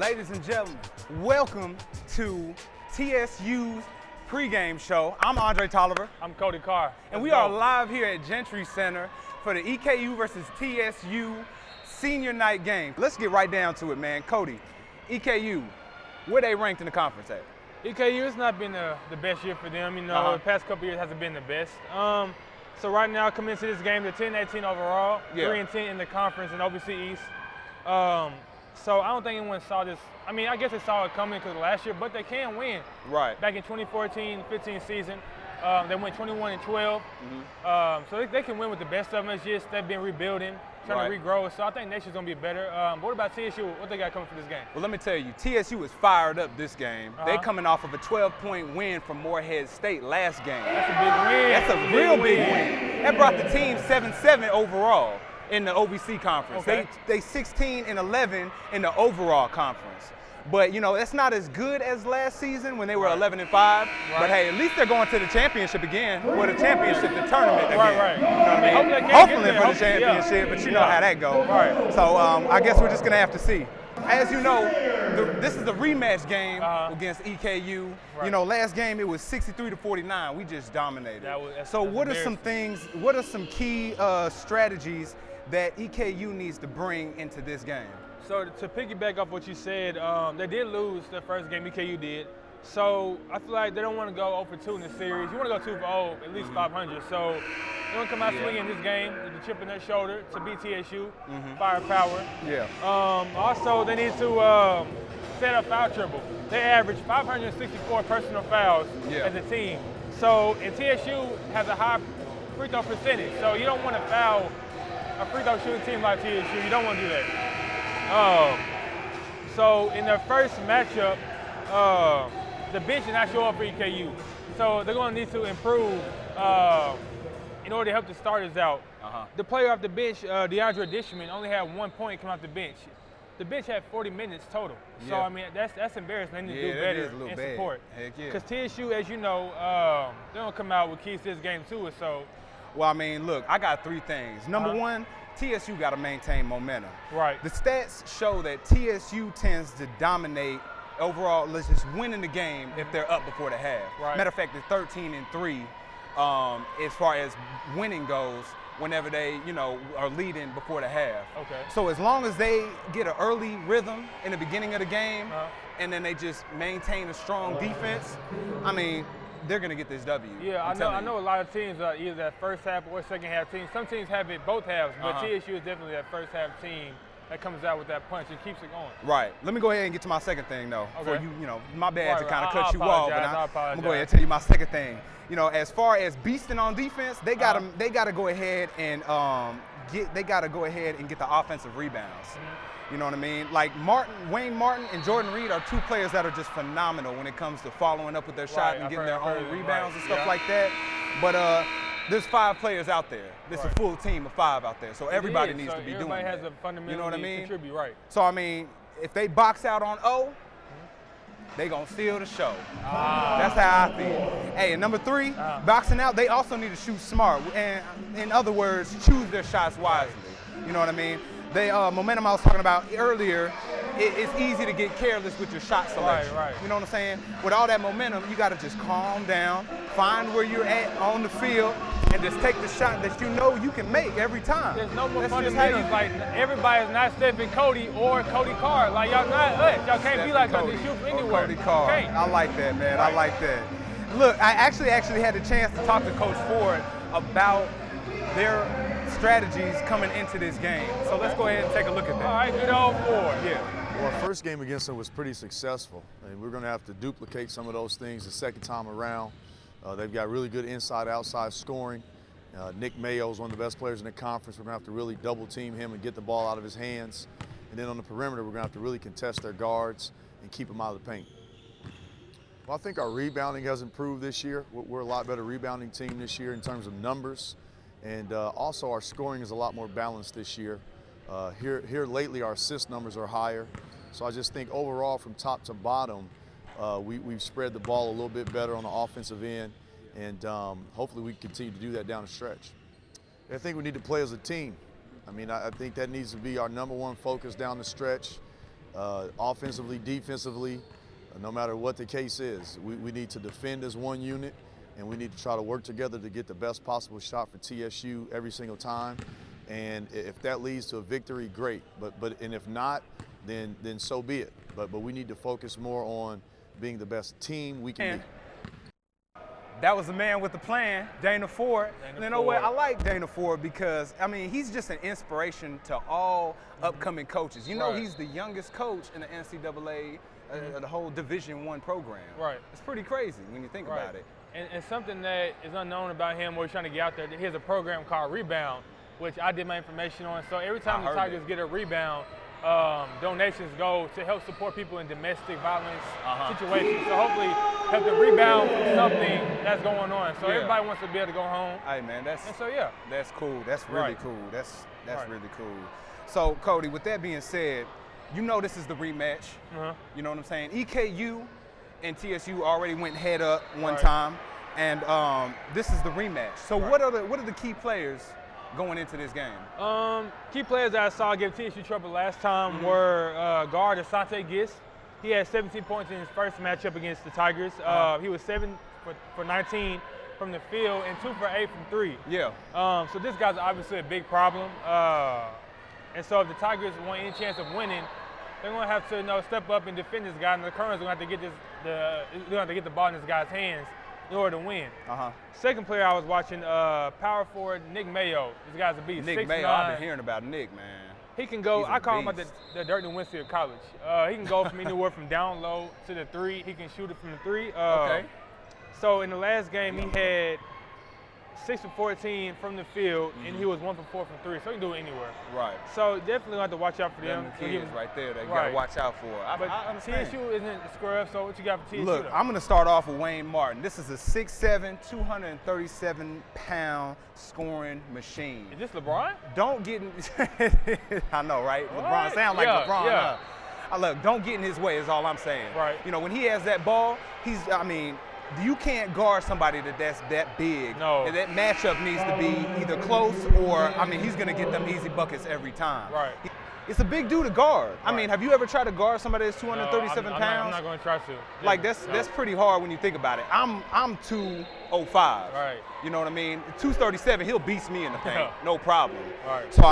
Ladies and gentlemen, welcome to TSU's pregame show. I'm Toliver. I'm Kody Carr. And we are live here at Gentry Center for the EKU versus TSU senior night game. Let's get right down to it, man. Kody, EKU, where they ranked in the conference at? EKU has not been the best year for them. The past couple years hasn't been the best. So right now, coming into this game, they're 10-18 overall, 3-10 in the conference and OVC East. So I don't think anyone saw this. I mean, I guess they saw it coming because of last year, but they can win. Right. Back in 2014-15 season, they went 21-12. So they can win with the best of them. It's just they've been rebuilding, trying to regrow. So I think next year's going to be better. But what about TSU? What they got coming for this game? Well, let me tell you, TSU is fired up this game. They coming off of a 12-point win from Morehead State last game. That's a big win. That's a real big win. That brought the team 7-7 overall in the OVC conference. Okay. They 16-11 in the overall conference. But, that's not as good as last season when they were 11-5. But, hey, at least they're going to the championship again. Well, the championship, the tournament again. Right. You know what I mean? Hopefully for the championship, but you know how that goes. Right. So I guess we're just going to have to see. As you know, this is a rematch game against EKU. Right. Last game it was 63-49. We just dominated. So what are some things, what are some key strategies that EKU needs to bring into this game? So to piggyback off what you said, they did lose their first game, EKU did. So I feel like they don't want to go 0-2 in the series. You want to go 2-0, at least 500. So they want to come out swinging this game with the chip in their shoulder to beat TSU, firepower. Also, they need to set up foul trouble. They average 564 personal fouls as a team. So, and TSU has a high free throw percentage. So you don't want to foul a free throw shooting team like TSU. You don't want to do that. So in their first matchup, the bench did not show up for EKU. So they're going to need to improve in order to help the starters out. The player off the bench, DeAndre Dishman, only had 1 point come off the bench. The bench had 40 minutes total. So, I mean, that's embarrassing. They need to do better in support. Because TSU, as you know, they're going to come out with keys to this game too. So. Well, I mean, look, I got three things. Number one, TSU got to maintain momentum. Right. The stats show that TSU tends to dominate overall, let's just winning the game if they're up before the half. Right. Matter of fact, they're 13-3 as far as winning goes whenever they, are leading before the half. Okay. So as long as they get an early rhythm in the beginning of the game and then they just maintain a strong defense, I mean, they're going to get this W. Yeah, I know a lot of teams are either that first half or second half team. Some teams have it both halves, but TSU is definitely that first half team that comes out with that punch and keeps it going. Right. Let me go ahead and get to my second thing, though. Okay. Before my bad to kind of cut you off, but I'm going to go ahead and tell you my second thing. As far as beasting on defense, they got to go ahead and get the offensive rebounds. You know what I mean? Like Wayne Martin and Jordan Reed are two players that are just phenomenal when it comes to following up with their shot and getting their own rebounds and stuff like that. But there's 5 players out there. There's a full team of 5 out there. So everybody needs to be doing that. Everybody has a fundamental contribute, right. So, I mean, if they box out on O, they going to steal the show. That's how I feel. Hey, and number 3, boxing out, they also need to shoot smart. And in other words, choose their shots wisely. You know what I mean? Momentum I was talking about earlier, it's easy to get careless with your shot selection. Right. You know what I'm saying? With all that momentum, you got to just calm down, find where you're at on the field, and just take the shot that you can make every time. There's no more fundamentals. Like, everybody's not Stephen Kody or Kody Carr. Like, y'all not us. Y'all can't be like us and shoot from anywhere. Kody Carr. I like that, man. I like that. Look, I actually had the chance to talk to Coach Ford about their strategies coming into this game. So let's go ahead and take a look at that. All right, good old Ford. Well, our first game against them was pretty successful, and we're going to have to duplicate some of those things the second time around. They've got really good inside-outside scoring. Nick Mayo is one of the best players in the conference. We're going to have to really double-team him and get the ball out of his hands. And then on the perimeter, we're going to have to really contest their guards and keep them out of the paint. Well, I think our rebounding has improved this year. We're a lot better rebounding team this year in terms of numbers. And also our scoring is a lot more balanced this year. Here lately our assist numbers are higher. So I just think overall from top to bottom, we've spread the ball a little bit better on the offensive end, and hopefully we continue to do that down the stretch. I think we need to play as a team. I mean, I think that needs to be our #1 focus down the stretch. offensively, defensively, no matter what the case is. We need to defend as one unit, and we need to try to work together to get the best possible shot for TSU every single time. And if that leads to a victory, great. And if not, then so be it. But we need to focus more on being the best team we can be. That was the man with the plan, Dana Ford. You know what? I like Dana Ford because, I mean, he's just an inspiration to all upcoming coaches. You know, he's the youngest coach in the NCAA, the whole Division I program. Right. It's pretty crazy when you think about it. And something that is unknown about him, or he's trying to get out there, he has a program called Rebound, which I did my information on. So every time the Tigers get a rebound, donations go to help support people in domestic violence situations. So hopefully help them rebound from something that's going on. So everybody wants to be able to go home. Hey man, that's cool. That's really cool. That's really cool. So Kody, with that being said, you know this is the rematch. You know what I'm saying? EKU and TSU already went head up one time, and this is the rematch. So what are the key players going into this game? Key players that I saw give TSU trouble last time were guard Asante Gist. He had 17 points in his first matchup against the Tigers. He was 7 for 19 from the field and 2 for 8 from 3. Yeah. So this guy's obviously a big problem. And so if the Tigers want any chance of winning, they're going to have to step up and defend this guy, and the Currents are going to have to get they're going to have to get the ball in this guy's hands in order to win. Second player I was watching, power forward Nick Mayo. This guy's a beast. Nick Mayo, I've been hearing about Nick, man. He can go. I call him like the Dirk Nowitzki of college. He can go from anywhere from down low to the 3. He can shoot it from the 3. So in the last game, he had 6 for 14 from the field, and he was 1 for 4 from 3. So he can do it anywhere. Right. So definitely have to watch out for them. Kids right there that you got to watch out for. But I understand. TSU isn't a scrub, so what you got for TSU? Look, I'm going to start off with Wayne Martin. This is a 6'7", 237-pound scoring machine. Is this LeBron? Don't get in I know, right? What? LeBron sound like LeBron. Yeah. Look, don't get in his way is all I'm saying. Right. You know, when he has that ball, you can't guard somebody that's that big. No. And that matchup needs to be either close or, he's going to get them easy buckets every time. Right. It's a big dude to guard. Right. Have you ever tried to guard somebody that's 237 pounds? I'm not going to try to. Like, that's pretty hard when you think about it. I'm 205. Right. You know what I mean? 237, he'll beat me in the paint. No problem. Right. So,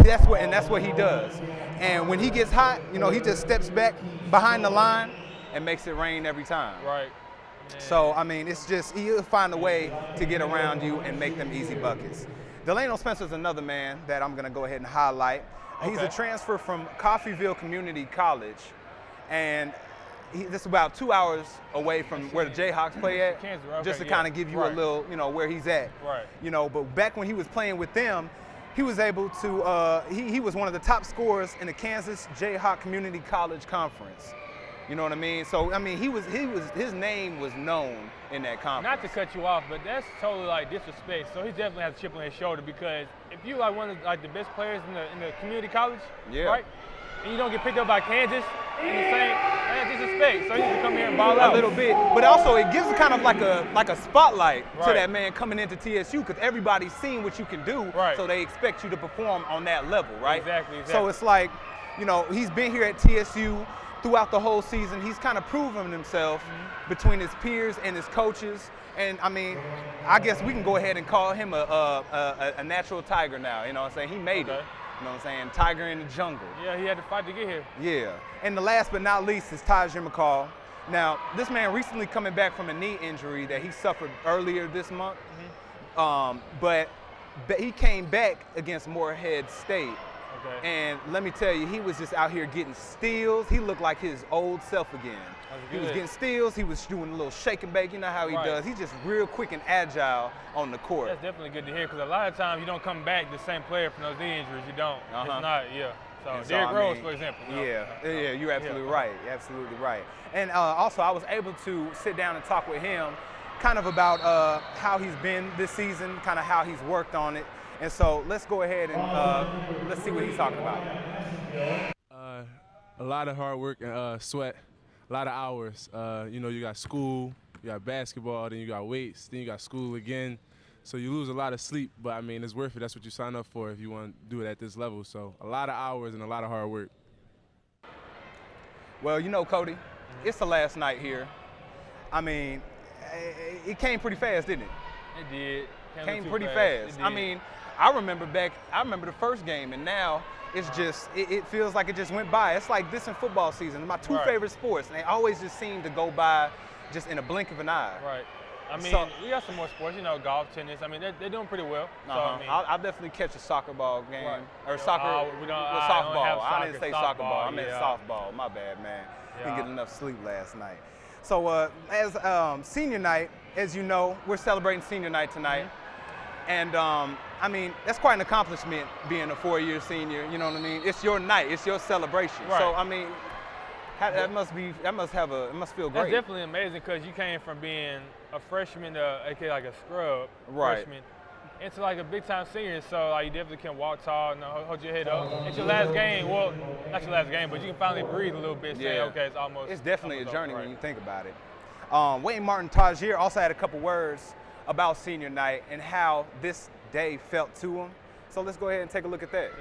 that's what he does. And when he gets hot, he just steps back behind the line and makes it rain every time. Right. So, it's just, he'll find a way to get around you and make them easy buckets. Delano Spencer's another man that I'm going to go ahead and highlight. He's a transfer from Coffeyville Community College, and this is about 2 hours away from where the Jayhawks play at, just to kind of give you a little, where he's at. Right. But back when he was playing with them, he was able to, he was one of the top scorers in the Kansas Jayhawk Community College Conference. You know what I mean? So, his name was known in that conference. Not to cut you off, but that's totally disrespect. So he definitely has a chip on his shoulder, because if you one of the best players in the community college, right? And you don't get picked up by Kansas, and the same, that's disrespect. So he needs to come here and ball out a little bit. But also it gives kind of like a spotlight to that man coming into TSU, because everybody's seen what you can do, so they expect you to perform on that level, right? Exactly. So it's like, he's been here at TSU throughout the whole season. He's kind of proven himself between his peers and his coaches. And I guess we can go ahead and call him a natural Tiger now. You know what I'm saying? He made it. You know what I'm saying? Tiger in the jungle. Yeah, he had to fight to get here. Yeah. And the last but not least is Tajir McCall. Now, this man recently coming back from a knee injury that he suffered earlier this month. But he came back against Morehead State. Okay. And let me tell you, he was just out here getting steals. He looked like his old self again. He was getting steals. He was doing a little shake and bake. You know how he does. He's just real quick and agile on the court. That's definitely good to hear, because a lot of times you don't come back the same player from those knee injuries. You don't. It's not, So Derrick Rose, for example. Yeah, you're absolutely right. You're absolutely right. And also, I was able to sit down and talk with him kind of about how he's been this season, kind of how he's worked on it. And so let's go ahead and let's see what he's talking about. A lot of hard work and sweat, a lot of hours. You got school, you got basketball, then you got weights, then you got school again. So you lose a lot of sleep, but it's worth it. That's what you sign up for if you want to do it at this level. So a lot of hours and a lot of hard work. Well, you know, Kody, it's the last night here. I mean, it came pretty fast, didn't it? It did. Came pretty fast. I mean, I remember the first game, and now it's just, it feels like it just went by. It's like this in football season. My two favorite sports, and they always just seem to go by just in a blink of an eye. Right. I mean, we got some more sports, you know, golf, tennis. I mean, they're doing pretty well. So, I mean, I'll definitely catch a soccer ball game. Or soccer, softball. I didn't say soccer ball. I meant softball. My bad, man. Didn't get enough sleep last night. So as senior night, as you know, we're celebrating senior night tonight. And I mean, that's quite an accomplishment being a 4-year senior, you know what I mean? It's your night, it's your celebration. Right. So I mean, it must feel great. That's definitely amazing because you came from being a freshman to aka like a scrub freshman into like a big time senior. So like you definitely can walk tall and hold your head up. It's your last game. Well, not your last game, but you can finally breathe a little bit. Say, okay, it's almost. It's definitely almost a journey over, when you think about it. Wayne Martin Tajier also had a couple words about senior night and how this day felt to him. So let's go ahead and take a look at that.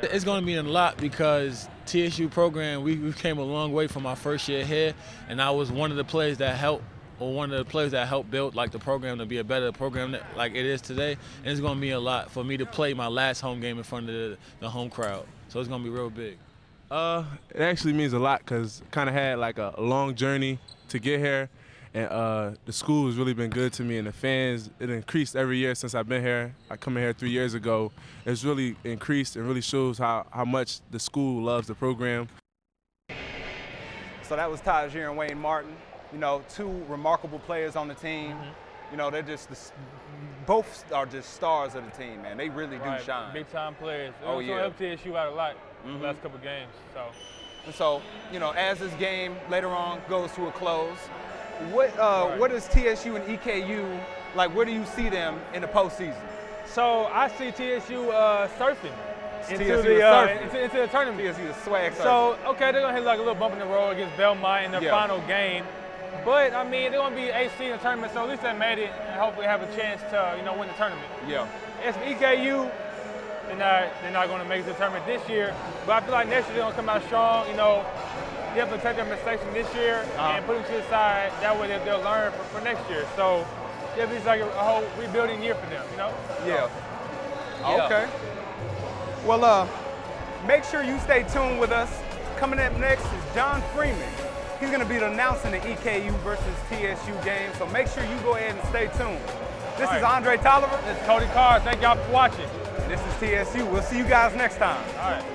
It's going to mean a lot because TSU program, we came a long way from our first year here, and I was one of the players that helped build like the program to be a better program like it is today. And it's going to mean a lot for me to play my last home game in front of the home crowd. So it's going to be real big. It actually means a lot because kind of had like a long journey to get here. And the school has really been good to me, and the fans, it increased every year since I've been here. I come in here 3 years ago. It's really increased and really shows how much the school loves the program. So that was Tajier and Wayne Martin, you know, two remarkable players on the team. You know, they're just, both are just stars of the team, man. They really do shine. Big time players. Oh, yeah. Helped TSU out a lot the last couple games. So, you know, as this game later on goes to a close, what is TSU and EKU, like, where do you see them in the postseason? So I see TSU surfing into the tournament. TSU is swag surfing. So, okay, they're going to hit like a little bump in the road against Belmont in their final game. But, I mean, they're going to be AC in the tournament, so at least they made it and hopefully have a chance to, you know, win the tournament. Yeah. As for EKU, they're not going to make it to the tournament this year, but I feel like next year they're going to come out strong, you know. You have to take their mistakes from this year and put them to the side. That way they'll learn for next year. So it's like a whole rebuilding year for them, you know? Yeah. Okay. Well, make sure you stay tuned with us. Coming up next is John Freeman. He's going to be announcing the EKU versus TSU game, so make sure you go ahead and stay tuned. This is Andre Toliver. This is Kody Carr. Thank y'all for watching. This is TSU. We'll see you guys next time. All right.